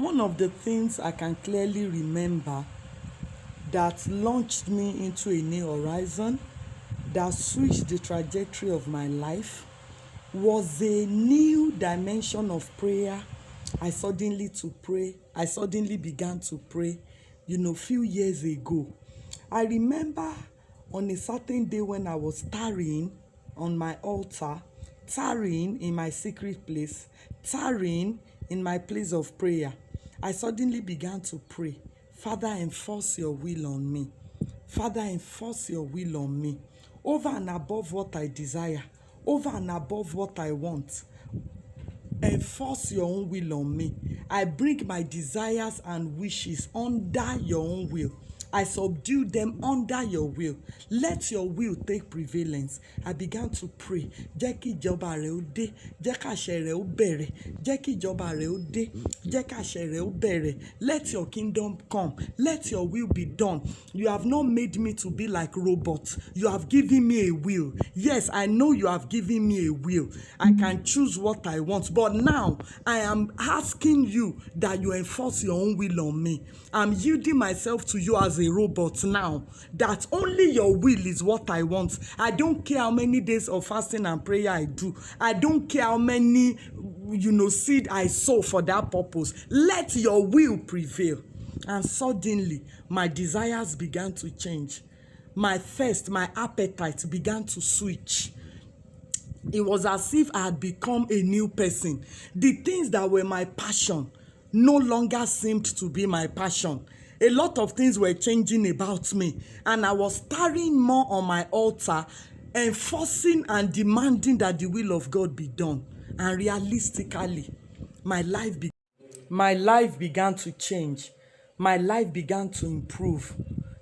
One of the things I can clearly remember that launched me into a new horizon, that switched the trajectory of my life, was a new dimension of prayer. I suddenly began to pray, few years ago. I remember on a certain day when I was tarrying on my altar, tarrying in my secret place, tarrying in my place of prayer, I suddenly began to pray, Father, enforce your will on me. Father, enforce your will on me. Over and above what I desire, over and above what I want, enforce your own will on me. I bring my desires and wishes under your own will. I subdue them under your will. Let your will take prevalence. I began to pray. Jẹ́ kí ìjọba rẹ̀ ó dé. Jẹ́ ká àṣẹ rẹ̀ ó bẹ̀rẹ̀. Jẹ́ kí ìjọba rẹ̀ ó dé. Jẹ́ ká àṣẹ rẹ̀ ó bẹ̀rẹ̀. Let your kingdom come. Let your will be done. You have not made me to be like robots. You have given me a will. Yes, I know you have given me a will. I can choose what I want. But now, I am asking you that you enforce your own will on me. I'm yielding myself to you as a robot now, that only your will is what I want. I don't care how many days of fasting and prayer I do. I don't care how many, seed I sow for that purpose. Let your will prevail. And suddenly, my desires began to change. My thirst, my appetite began to switch. It was as if I had become a new person. The things that were my passion no longer seemed to be my passion. A lot of things were changing about me, and I was tarrying more on my altar, enforcing and demanding that the will of God be done. And realistically, my life began to change. My life began to improve.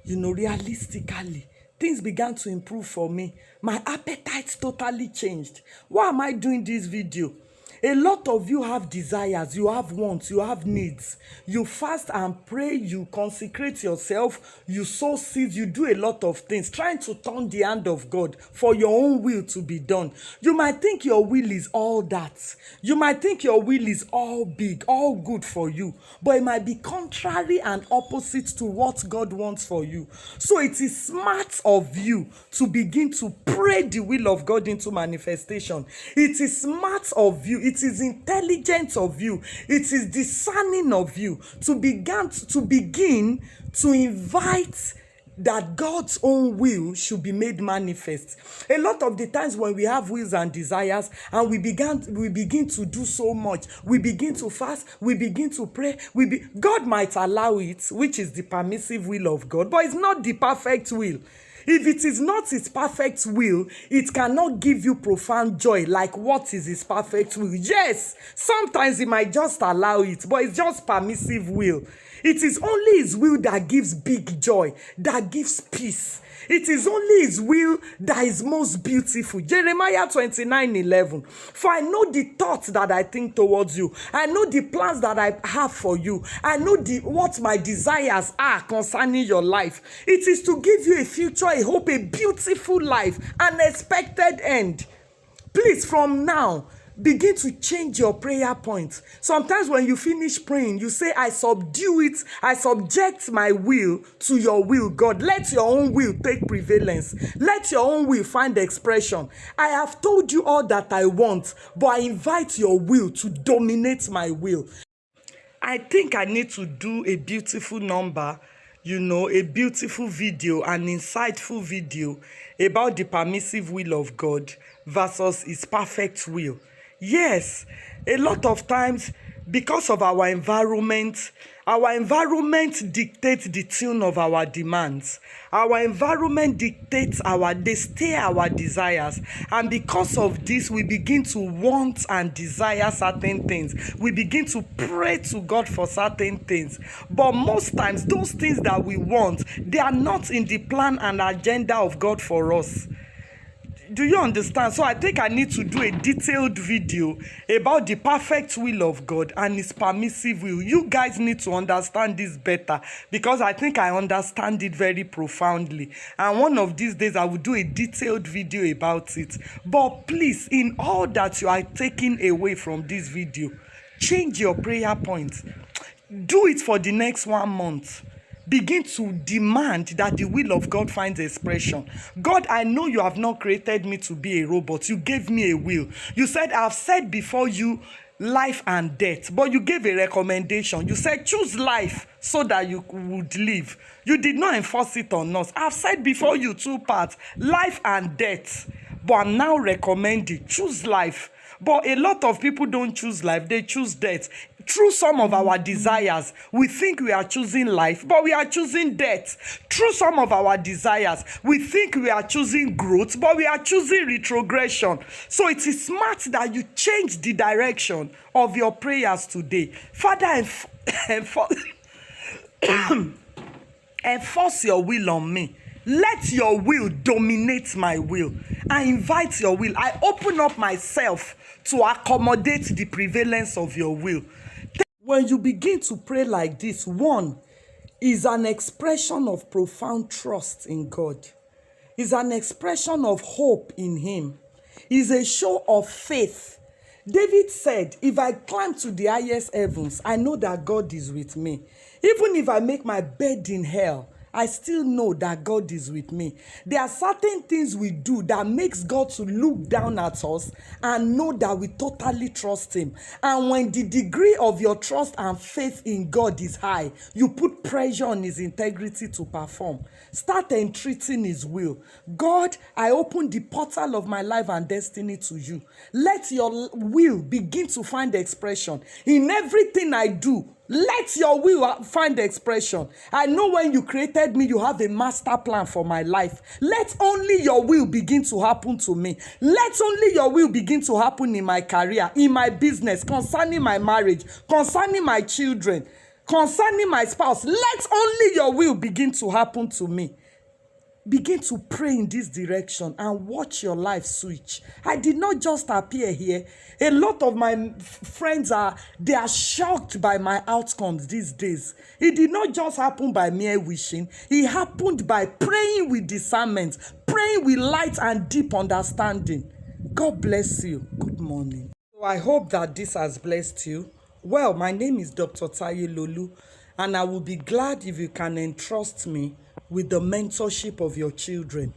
Realistically, things began to improve for me. My appetite totally changed. Why am I doing this video? A lot of you have desires, you have wants, you have needs. You fast and pray, you consecrate yourself, you sow seeds, you do a lot of things, trying to turn the hand of God for your own will to be done. You might think your will is all that. You might think your will is all big, all good for you, but it might be contrary and opposite to what God wants for you. So it is smart of you to begin to pray the will of God into manifestation. It is smart of you. It is intelligent of you. It is discerning of you to begin to invite that God's own will should be made manifest. A lot of the times when we have wills and desires and we begin to do so much, we begin to fast, we begin to pray, God might allow it, which is the permissive will of God, but it's not the perfect will. If it is not his perfect will, it cannot give you profound joy like what is his perfect will. Yes, sometimes he might just allow it, but it's just permissive will. It is only his will that gives big joy, that gives peace. It is only his will that is most beautiful. Jeremiah 29:11. For I know the thoughts that I think towards you. I know the plans that I have for you. I know what my desires are concerning your life. It is to give you a future, a hope, a beautiful life, an expected end. Please, from now, begin to change your prayer points. Sometimes when you finish praying, you say, I subdue it, I subject my will to your will, God. Let your own will take prevalence. Let your own will find expression. I have told you all that I want, but I invite your will to dominate my will. I think I need to do a beautiful number, a beautiful video, an insightful video about the permissive will of God versus his perfect will. Yes, a lot of times, because of our environment dictates the tune of our demands. Our environment dictates they steer our desires. And because of this, we begin to want and desire certain things. We begin to pray to God for certain things. But most times, those things that we want, they are not in the plan and agenda of God for us. Do you understand? So I think I need to do a detailed video about the perfect will of God and his permissive will. You guys need to understand this better because I think I understand it very profoundly. And one of these days I will do a detailed video about it. But please, in all that you are taking away from this video, change your prayer points. Do it for the next 1 month. Begin to demand that the will of God finds expression. God, I know you have not created me to be a robot. You gave me a will. You said, I've said before you life and death, but you gave a recommendation. You said, choose life so that you would live. You did not enforce it on us. I've said before you 2 parts, life and death, but I'm now recommending, choose life. But a lot of people don't choose life, they choose death. Through some of our desires, we think we are choosing life, but we are choosing death. Through some of our desires, we think we are choosing growth, but we are choosing retrogression. So it is smart that you change the direction of your prayers today. Father, enforce your will on me. Let your will dominate my will. I invite your will. I open up myself to accommodate the prevalence of your will. When you begin to pray like this, one is an expression of profound trust in God. Is an expression of hope in him. Is a show of faith. David said, if I climb to the highest heavens, I know that God is with me. Even if I make my bed in hell, I still know that God is with me. There are certain things we do that makes God to look down at us and know that we totally trust him. And when the degree of your trust and faith in God is high, you put pressure on his integrity to perform. Start entreating his will. God, I open the portal of my life and destiny to you. Let your will begin to find expression in everything I do. Let your will find expression. I know when you created me, you have a master plan for my life. Let only your will begin to happen to me. Let only your will begin to happen in my career, in my business, concerning my marriage, concerning my children, concerning my spouse. Let only your will begin to happen to me. Begin to pray in this direction and watch your life switch. I did not just appear here. A lot of my friends are shocked by my outcomes these days. It did not just happen by mere wishing. It happened by praying with discernment, praying with light and deep understanding. God bless you. Good morning. So I hope that this has blessed you. Well, my name is Dr. Taye Lolu, and I will be glad if you can entrust me with the mentorship of your children.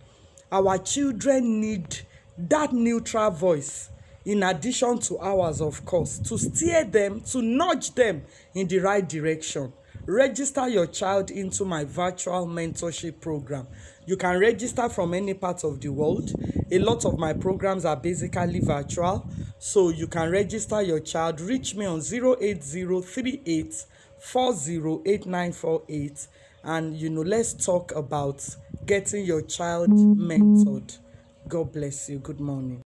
Our children need that neutral voice, in addition to ours, of course, to steer them, to nudge them in the right direction. Register your child into my virtual mentorship program. You can register from any part of the world. A lot of my programs are basically virtual, so you can register your child. Reach me on 08038 408948, and let's talk about getting your child mentored. God bless you. Good morning.